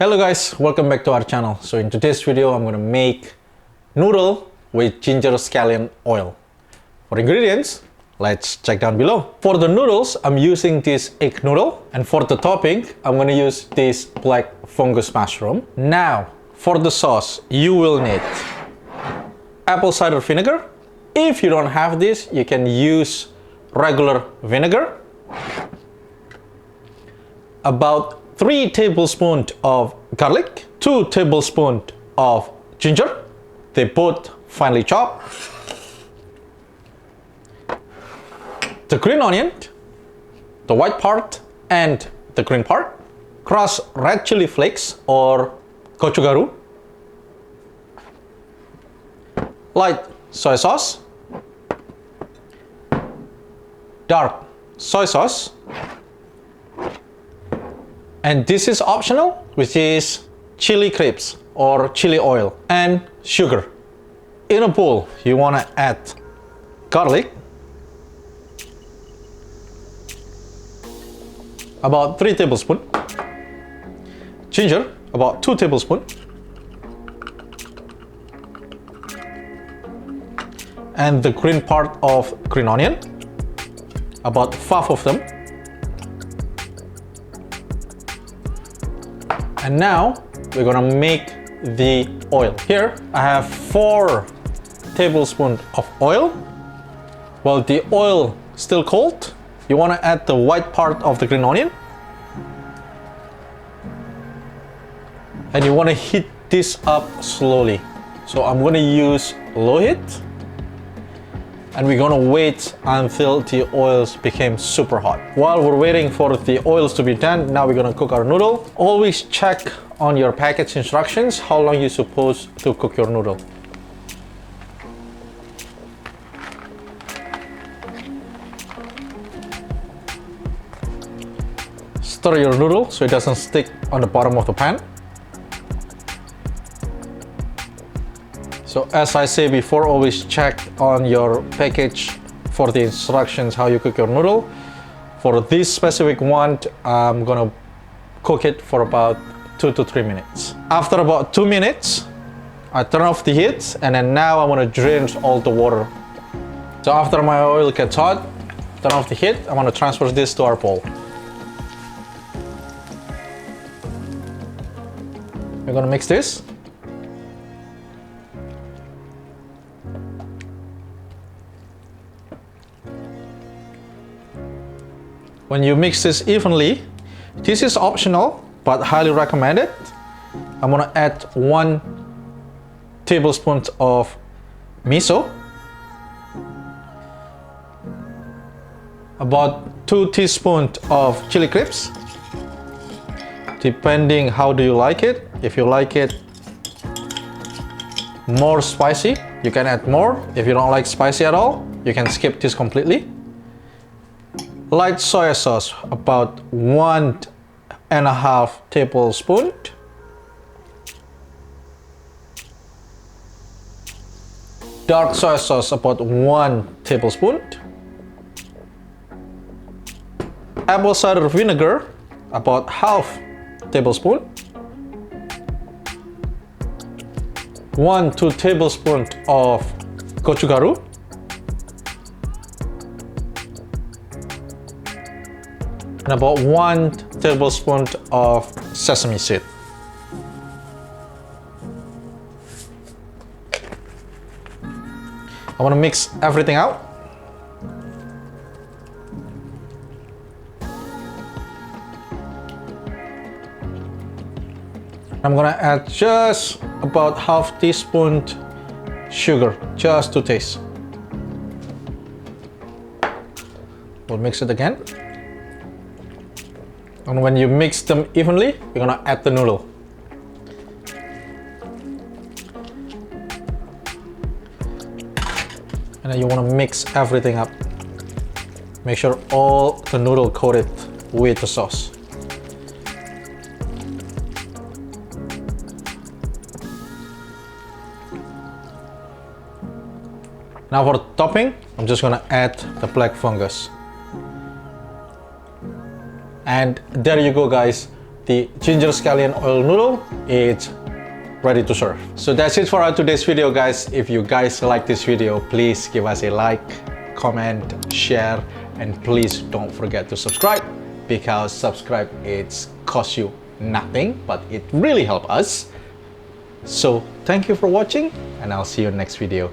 Hello guys, welcome back to our channel. So in today's video, I'm gonna make noodle with ginger scallion oil. For ingredients, let's check down below. For the noodles, I'm using this egg noodle, and for the topping, I'm gonna use this black fungus mushroom. Now, for the sauce, you will need apple cider vinegar. If you don't have this, you can use regular vinegar. About 3 tablespoons of garlic, 2 tablespoons of ginger, they both finely chopped. The green onion, the white part and the green part. Crushed red chili flakes or gochugaru. Light soy sauce. Dark soy sauce. And this is optional, which is chili crisps or chili oil and sugar. In a bowl, you want to add garlic, about 3 tablespoons, ginger, about 2 tablespoons, and the green part of green onion, about 5 of them. And now we're gonna make the oil. Here I have 4 tablespoons of oil. While the oil is still cold, you wanna add the white part of the green onion. And you wanna heat this up slowly. So I'm gonna use low heat. And we're gonna wait until the oils became super hot. While we're waiting for the oils to be done, now we're gonna cook our noodle. Always check on your package instructions how long you're supposed to cook your noodle. Stir your noodle so it doesn't stick on the bottom of the pan. So as I say before, always check on your package for the instructions how you cook your noodle. For this specific one, I'm gonna cook it for about 2 to 3 minutes. After about 2 minutes, I turn off the heat, and then now I wanna drain all the water. So after my oil gets hot, turn off the heat, I wanna transfer this to our bowl. We're gonna mix this. When you mix this evenly, this is optional, but highly recommended. I'm gonna add 1 tablespoon of miso, about 2 teaspoons of chili crisps, depending how do you like it. If you like it more spicy, you can add more. If you don't like spicy at all, you can skip this completely. Light soy sauce, about 1.5 tablespoons. Dark soy sauce, about 1 tablespoon. Apple cider vinegar, about 1/2 tablespoon. 1 to 2 tablespoons of gochugaru. And about 1 tablespoon of sesame seed. I want to mix everything out. I'm gonna add just about 1/2 teaspoon sugar, just to taste. We'll mix it again. And when you mix them evenly, you're gonna add the noodle. And then you wanna mix everything up. Make sure all the noodle coated with the sauce. Now for the topping, I'm just gonna add the black fungus. And there you go guys, the ginger scallion oil noodle, it's ready to serve. So that's it for our today's video, guys. If you guys like this video, please give us a like, comment, share, and please don't forget to subscribe, because subscribe it's cost you nothing, but it really helps us. So thank you for watching, and I'll see you next video.